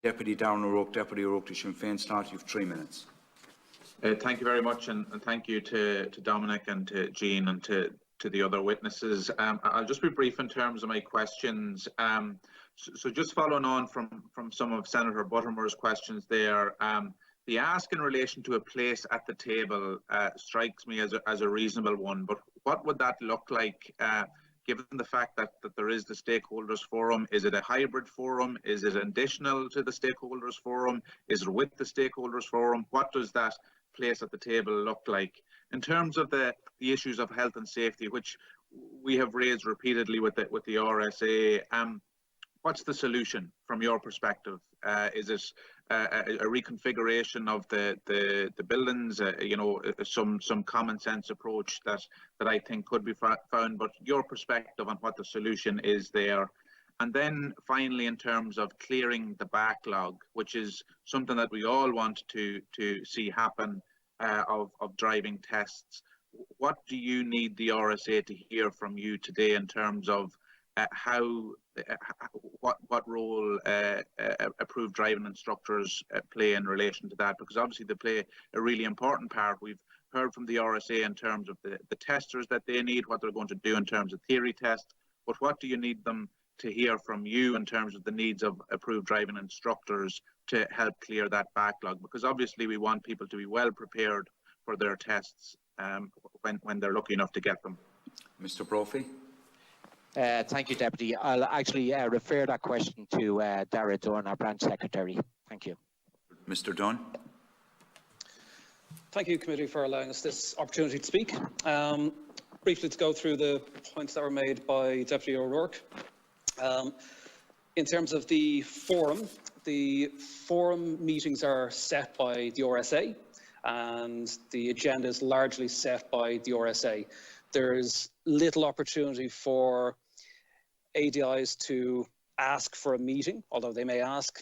Deputy Darragh O'Rourke, Deputy O'Rourke to Sinn Féin slot. You have 3 minutes. Thank you very much, and thank you to Dominic and to Jean and to the other witnesses. I'll just be brief in terms of my questions. So just following on from some of Senator Buttermore's questions there, the ask in relation to a place at the table strikes me as a reasonable one, but what would that look like given the fact that there is the stakeholders forum? Is it a hybrid forum? Is it additional to the stakeholders forum? Is it with the stakeholders forum? What does that place at the table look like? In terms of the issues of health and safety, which we have raised repeatedly with the RSA, what's the solution from your perspective? Is it a reconfiguration of the buildings? Some common sense approach that I think could be found. But your perspective on what the solution is there. And then finally, in terms of clearing the backlog, which is something that we all want to see happen, of driving tests, what do you need the RSA to hear from you today in terms of what role approved driving instructors play in relation to that? Because obviously they play a really important part. We've heard from the RSA in terms of the testers that they need, what they're going to do in terms of theory tests, but what do you need them to hear from you in terms of the needs of approved driving instructors to help clear that backlog? Because obviously we want people to be well prepared for their tests when they're lucky enough to get them. Mr. Brophy. Thank you, Deputy. I'll actually refer that question to Darragh Dunne, our branch secretary. Thank you. Mr. Dunne. Thank you, Committee, for allowing us this opportunity to speak. Briefly to go through the points that were made by Deputy O'Rourke. In terms of the forum meetings are set by the RSA, and the agenda is largely set by the RSA. There's little opportunity for ADIs to ask for a meeting, although they may ask.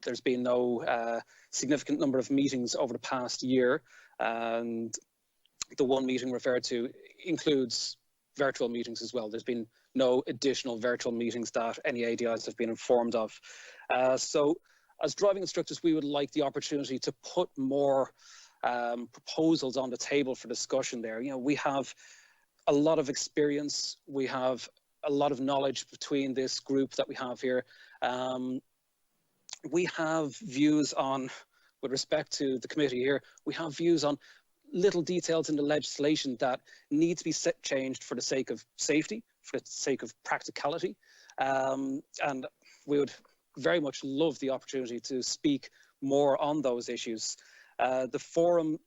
There's been no significant number of meetings over the past year, and the one meeting referred to includes virtual meetings as well. There's been no additional virtual meetings that any ADIs have been informed of. So as driving instructors, we would like the opportunity to put more proposals on the table for discussion there. You know, we have a lot of experience, we have a lot of knowledge between this group that we have here. We have views on, with respect to the committee here, we have views on little details in the legislation that need to be changed for the sake of safety, for the sake of practicality. And we would very much love the opportunity to speak more on those issues. The forum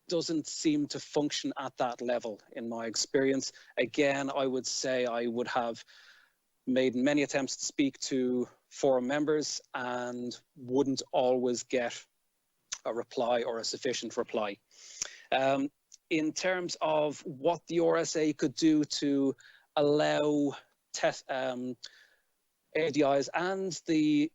doesn't seem to function at that level, in my experience. Again, I would say I would have made many attempts to speak to forum members and wouldn't always get a reply or a sufficient reply. In terms of what the RSA could do to allow ADIs and the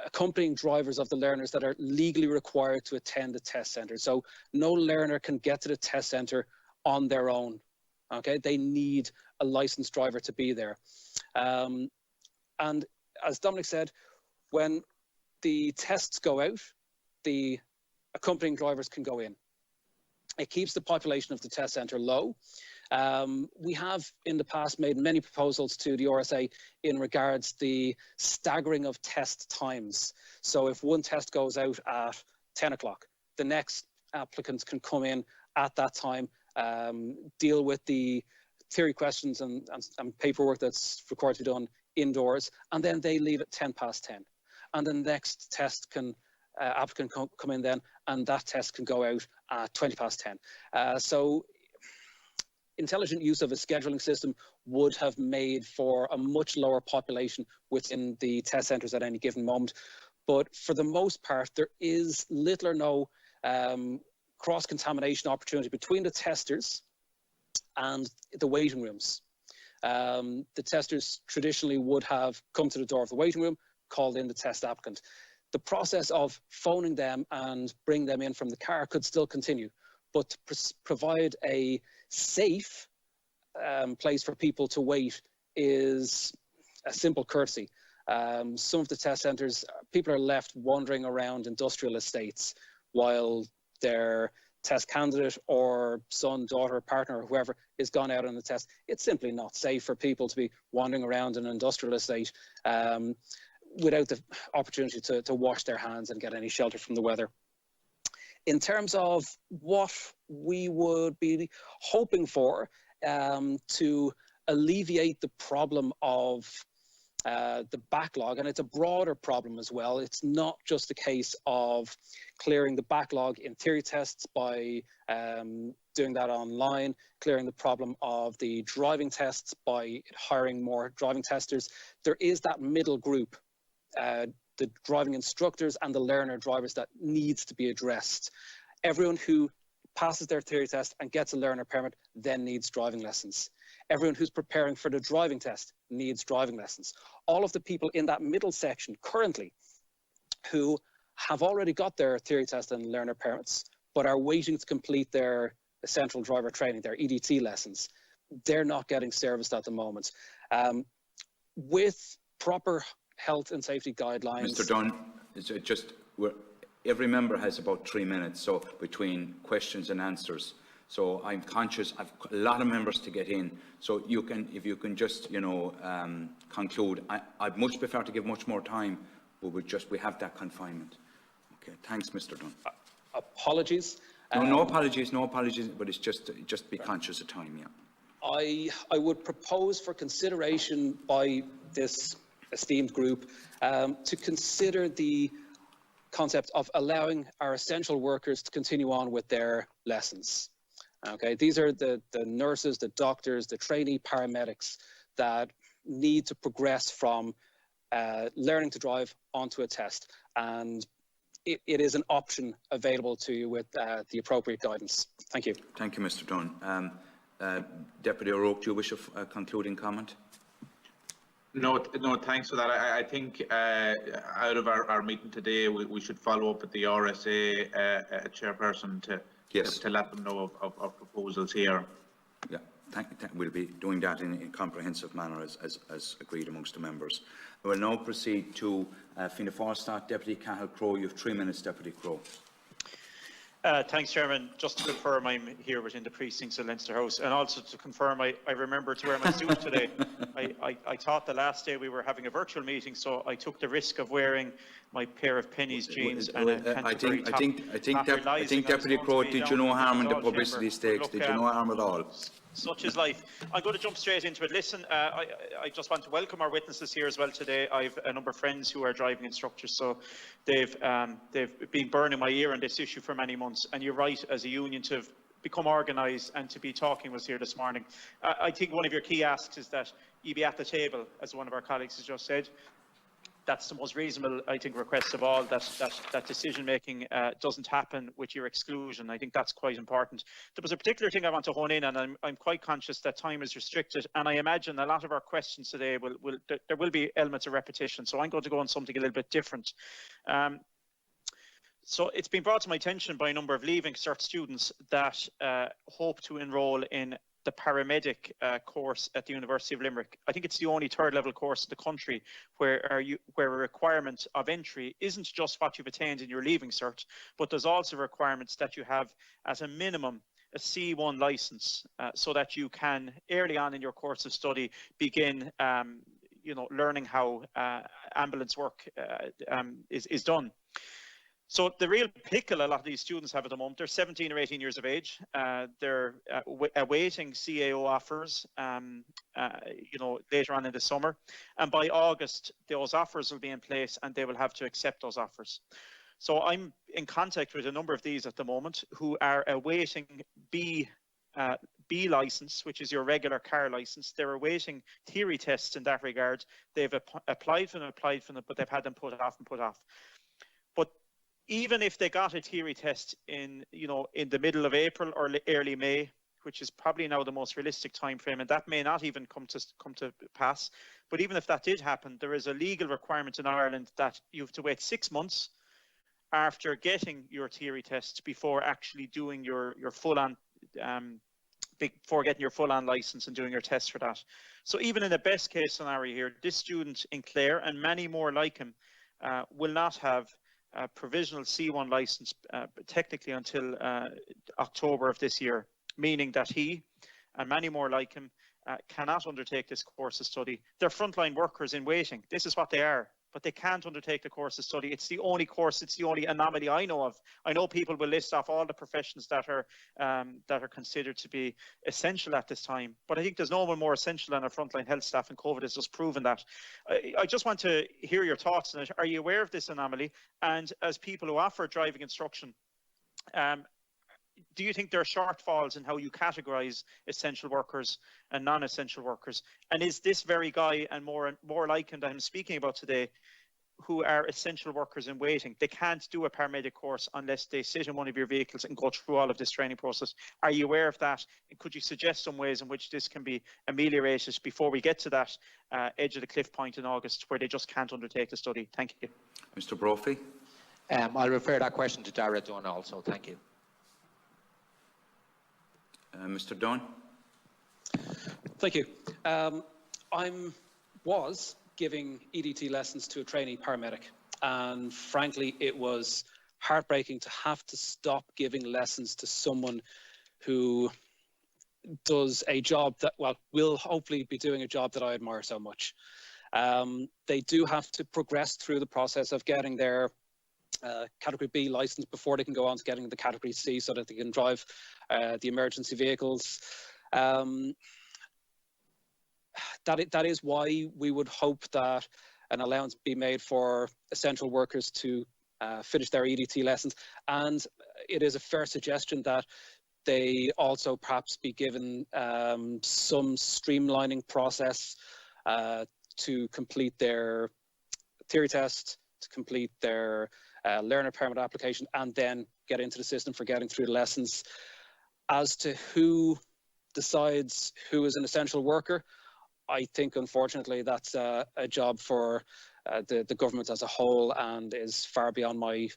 accompanying drivers of the learners that are legally required to attend the test centre. So no learner can get to the test centre on their own. Okay, they need a licensed driver to be there. And as Dominic said, when the tests go out, the accompanying drivers can go in. It keeps the population of the test centre low. We have in the past made many proposals to the RSA in regards the staggering of test times. So if one test goes out at 10 o'clock, the next applicants can come in at that time, deal with the theory questions and paperwork that's required to be done indoors, and then they leave at 10 past 10. And the next test can applicant can come in then, and that test can go out at 20 past 10. So intelligent use of a scheduling system would have made for a much lower population within the test centres at any given moment. But for the most part, there is little or no cross-contamination opportunity between the testers and the waiting rooms. The testers traditionally would have come to the door of the waiting room, called in the test applicant. The process of phoning them and bring them in from the car could still continue, but to provide a safe place for people to wait is a simple courtesy. Some of the test centres, people are left wandering around industrial estates while their test candidate or son, daughter, partner, or whoever is gone out on the test. It's simply not safe for people to be wandering around an industrial estate without the opportunity to wash their hands and get any shelter from the weather. In terms of what we would be hoping for to alleviate the problem of the backlog, and it's a broader problem as well. It's not just a case of clearing the backlog in theory tests by doing that online, clearing the problem of the driving tests by hiring more driving testers. There is that middle group, the driving instructors and the learner drivers, that needs to be addressed. Everyone who passes their theory test and gets a learner permit then needs driving lessons. Everyone who's preparing for the driving test needs driving lessons. All of the people in that middle section currently who have already got their theory test and learner permits but are waiting to complete their essential driver training, their EDT lessons, they're not getting serviced at the moment. With proper health and safety guidelines. Mr. Dunne, every member has about 3 minutes, so between questions and answers. So I'm conscious I've a lot of members to get in. So you can, if you can just, conclude. I'd much prefer to give much more time, but we have that confinement. Okay, thanks, Mr. Dunne. Apologies. No apologies, but it's just be conscious of time, yeah. I would propose for consideration by this esteemed group to consider the concept of allowing our essential workers to continue on with their lessons. Okay, these are the nurses, the doctors, the trainee paramedics that need to progress from learning to drive onto a test, and it is an option available to you with the appropriate guidance. Thank you. Thank you, Mr. Dunne. Deputy O'Rourke, do you wish a concluding comment? No, thanks for that. I think out of our meeting today, we should follow up with the RSA chairperson to let them know of proposals here. Yeah, we'll be doing that in a comprehensive manner as agreed amongst the members. We will now proceed to Fianna Fáil Deputy Cathal Crowe. You have 3 minutes, Deputy Crowe. Thanks, Chairman. Just to confirm, I'm here within the precincts of Leinster House, and also to confirm I remember to wear my suit today. I thought the last day we were having a virtual meeting, so I took the risk of wearing my pair of pennies jeans and a I think Deputy Crowe did you no harm in the publicity stakes. Did you no harm at all? Such is life. I'm going to jump straight into it. Listen, I just want to welcome our witnesses here as well today. I've a number of friends who are driving instructors, so they've been burning my ear on this issue for many months. And you're right, as a union, to become organised and to be talking with us here this morning. I think one of your key asks is that you be at the table, as one of our colleagues has just said. That's the most reasonable, I think, request of all, that decision-making doesn't happen with your exclusion. I think that's quite important. There was a particular thing I want to hone in on, and I'm quite conscious that time is restricted, and I imagine a lot of our questions today there will be elements of repetition, so I'm going to go on something a little bit different. So it's been brought to my attention by a number of Leaving Cert students that hope to enrol in the paramedic course at the University of Limerick. I think it's the only third level course in the country where a requirement of entry isn't just what you've attained in your Leaving Cert, but there's also requirements that you have as a minimum a C1 license, so that you can early on in your course of study begin learning how ambulance work is done. So the real pickle a lot of these students have at the moment, they're 17 or 18 years of age. They're awaiting CAO offers, later on in the summer. And by August, those offers will be in place and they will have to accept those offers. So I'm in contact with a number of these at the moment who are awaiting B license, which is your regular car license. They're awaiting theory tests in that regard. They've applied for them, but they've had them put off. But even if they got a theory test in the middle of April or early May, which is probably now the most realistic time frame, and that may not even come to pass, but even if that did happen, there is a legal requirement in Ireland that you have to wait 6 months after getting your theory test before actually doing your full-on before getting your full-on license and doing your tests for that. So even in the best case scenario here, this student in Clare and many more like him will not have a provisional C1 license technically until October of this year, meaning that he and many more like him cannot undertake this course of study. They're frontline workers in waiting. This is what they are, but they can't undertake the course of study. It's the only course, it's the only anomaly I know of. I know people will list off all the professions that are considered to be essential at this time, but I think there's no one more essential than our frontline health staff, and COVID has just proven that. I just want to hear your thoughts on it. Are you aware of this anomaly? And as people who offer driving instruction, do you think there are shortfalls in how you categorise essential workers and non-essential workers? And is this very guy and more like him that I'm speaking about today, who are essential workers in waiting, they can't do a paramedic course unless they sit in one of your vehicles and go through all of this training process? Are you aware of that? And could you suggest some ways in which this can be ameliorated before we get to that edge of the cliff point in August where they just can't undertake the study? Thank you. Mr. Brophy. I'll refer that question to Darragh Dunne also. Thank you. Mr. Dunne. Thank you. I was giving EDT lessons to a trainee paramedic, and frankly, it was heartbreaking to have to stop giving lessons to someone who does a job that, well, will hopefully be doing a job that I admire so much. They do have to progress through the process of getting their Category B license before they can go on to getting the Category C so that they can drive the emergency vehicles. That is why we would hope that an allowance be made for essential workers to finish their EDT lessons. And it is a fair suggestion that they also perhaps be given some streamlining process to complete their theory test, to complete their learner permit application, and then get into the system for getting through the lessons. As to who decides who is an essential worker, I think unfortunately that's a job for the government as a whole, and is far beyond my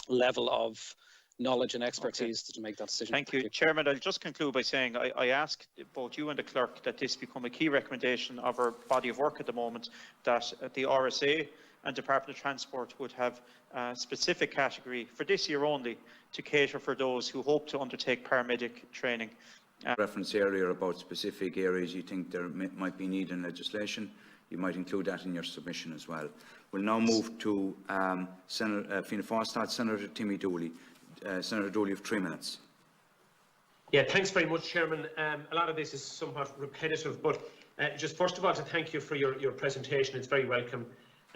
level of knowledge and expertise to make that decision. Thank you. Chairman, I'll just conclude by saying I ask both you and the clerk that this become a key recommendation of our body of work at the moment, that the RSA and Department of Transport would have a specific category for this year only to cater for those who hope to undertake paramedic training. Reference earlier about specific areas you think there might be need in legislation. You might include that in your submission as well. We'll now move to Senator Fianna Fáil, Senator Timmy Dooley. Senator Dooley, you have 3 minutes. Yeah, thanks very much, Chairman. A lot of this is somewhat repetitive, but just first of all to thank you for your presentation. It's very welcome.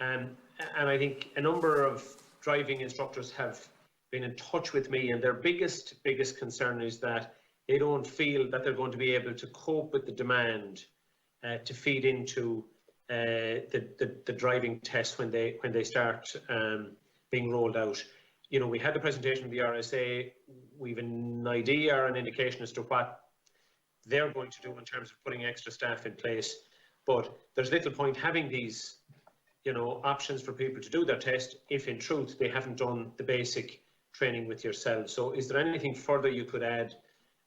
And I think a number of driving instructors have been in touch with me, and their biggest concern is that they don't feel that they're going to be able to cope with the demand to feed into the driving test when they start being rolled out. You know, we had the presentation of the RSA. We've an idea or an indication as to what they're going to do in terms of putting extra staff in place, but there's little point having these, you know, options for people to do their test if in truth they haven't done the basic training with yourselves. So is there anything further you could add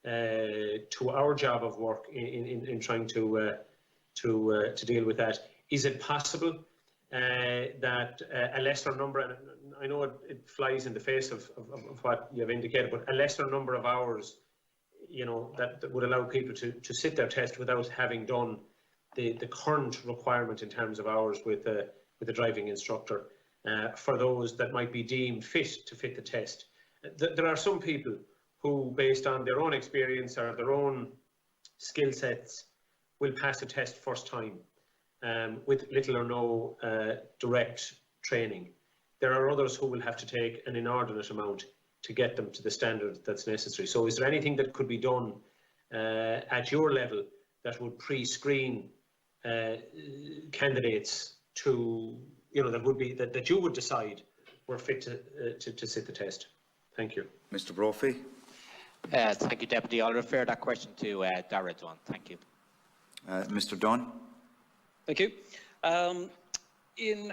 to our job of work in trying to deal with that? Is it possible that a lesser number, and I know it flies in the face of what you have indicated, but a lesser number of hours, you know, that would allow people to sit their test without having done the current requirement in terms of hours with the driving instructor, for those that might be deemed fit to fit the test. There are some people who, based on their own experience or their own skill sets, will pass a test first time with little or no direct training. There are others who will have to take an inordinate amount to get them to the standard that's necessary. So is there anything that could be done at your level that would pre-screen candidates to, you know, that you would decide were fit to sit the test? Thank you. Mr. Brophy. Thank you, Deputy. I'll refer that question to Darragh Dunne. Thank you. Mr. Dunne. Thank you. In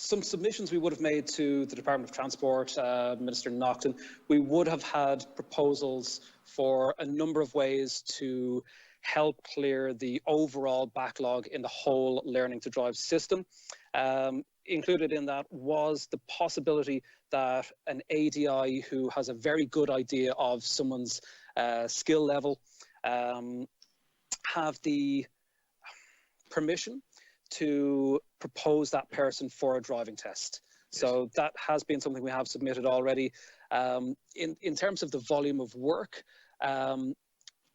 some submissions we would have made to the Department of Transport, Minister Naughton. We would have had proposals for a number of ways to help clear the overall backlog in the whole learning to drive system. Included in that was the possibility that an ADI who has a very good idea of someone's skill level have the permission to propose that person for a driving test. So that has been something we have submitted already. In terms of the volume of work,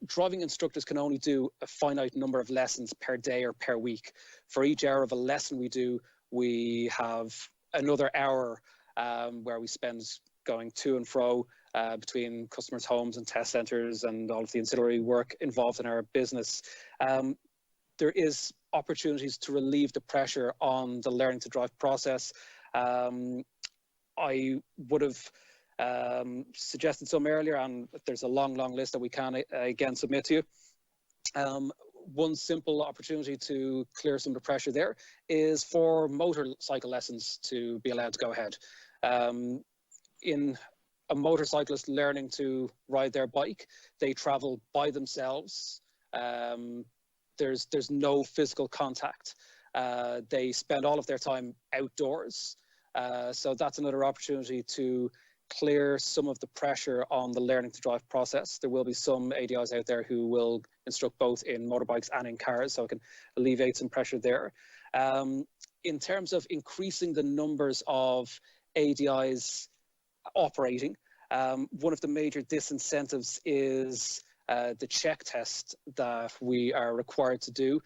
driving instructors can only do a finite number of lessons per day or per week. For each hour of a lesson we do, we have another hour where we spend going to and fro between customers' homes and test centres and all of the ancillary work involved in our business. There is opportunities to relieve the pressure on the learning to drive process. I would have suggested some earlier, and there's a long list that we can again submit to you. One simple opportunity to clear some of the pressure there is for motorcycle lessons to be allowed to go ahead. In a motorcyclist learning to ride their bike, they travel by themselves. There's no physical contact. They spend all of their time outdoors. So that's another opportunity to clear some of the pressure on the learning to drive process. There will be some ADIs out there who will instruct both in motorbikes and in cars, so it can alleviate some pressure there. In terms of increasing the numbers of ADIs operating, one of the major disincentives is the check test that we are required to do.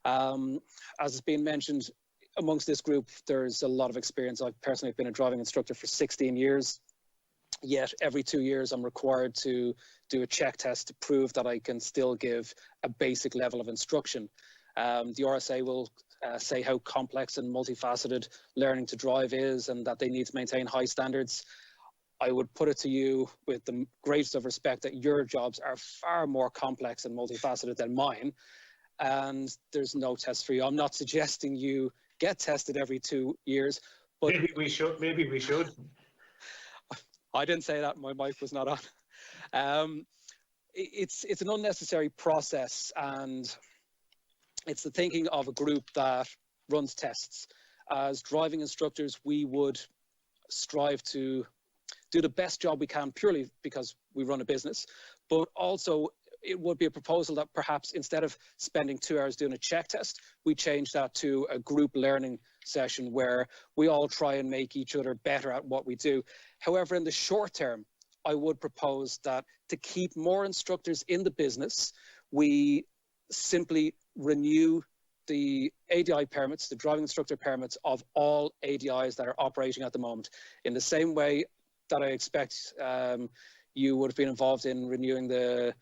As has been mentioned, amongst this group, there's a lot of experience. I've personally been a driving instructor for 16 years, yet every 2 years I'm required to do a check test to prove that I can still give a basic level of instruction. The RSA will say how complex and multifaceted learning to drive is and that they need to maintain high standards. I would put it to you with the greatest of respect that your jobs are far more complex and multifaceted than mine, and there's no test for you. I'm not suggesting you get tested every 2 years, but maybe we should. I didn't say that. My mic was not on. It's an unnecessary process, and it's the thinking of a group that runs tests. As driving instructors, we would strive to do the best job we can purely because we run a business, but also it would be a proposal that perhaps instead of spending 2 hours doing a check test, we change that to a group learning session where we all try and make each other better at what we do. However, in the short term, I would propose that to keep more instructors in the business, we simply renew the ADI permits, the driving instructor permits of all ADIs that are operating at the moment. In the same way that I expect you would have been involved in renewing the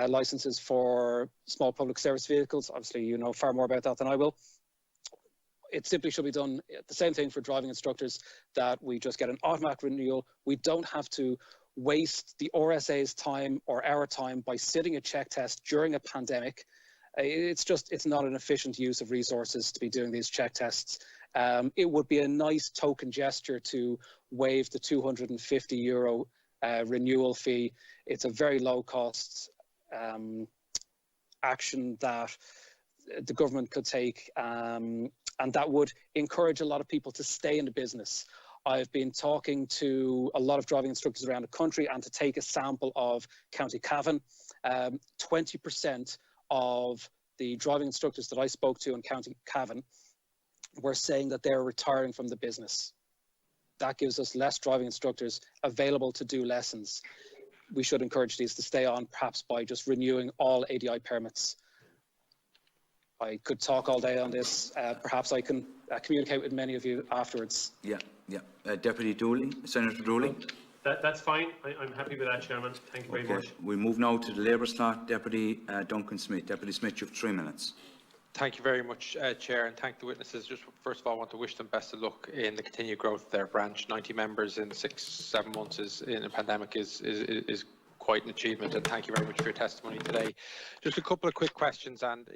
licenses for small public service vehicles. Obviously, you know far more about that than I will. It simply should be done, the same thing for driving instructors, that we just get an automatic renewal. We don't have to waste the RSA's time or our time by sitting a check test during a pandemic. It's not an efficient use of resources to be doing these check tests. It would be a nice token gesture to waive the €250 renewal fee. It's a very low cost action that the government could take, and that would encourage a lot of people to stay in the business. I've been talking to a lot of driving instructors around the country, and to take a sample of County Cavan, 20% of the driving instructors that I spoke to in County Cavan were saying that they're retiring from the business. That gives us less driving instructors available to do lessons. We should encourage these to stay on, perhaps by just renewing all ADI permits. I could talk all day on this. Perhaps I can communicate with many of you afterwards. Yeah. Deputy Dooley, Senator Dooley. That's fine. I'm happy with that, Chairman. Thank you very much. We move now to the Labour slot. Deputy Duncan Smith. Deputy Smith, you have 3 minutes. Thank you very much, Chair, and thank the witnesses. Just first of all, I want to wish them best of luck in the continued growth of their branch. 90 members in 6-7 months in a pandemic is quite an achievement, and thank you very much for your testimony today. Just a couple of quick questions, and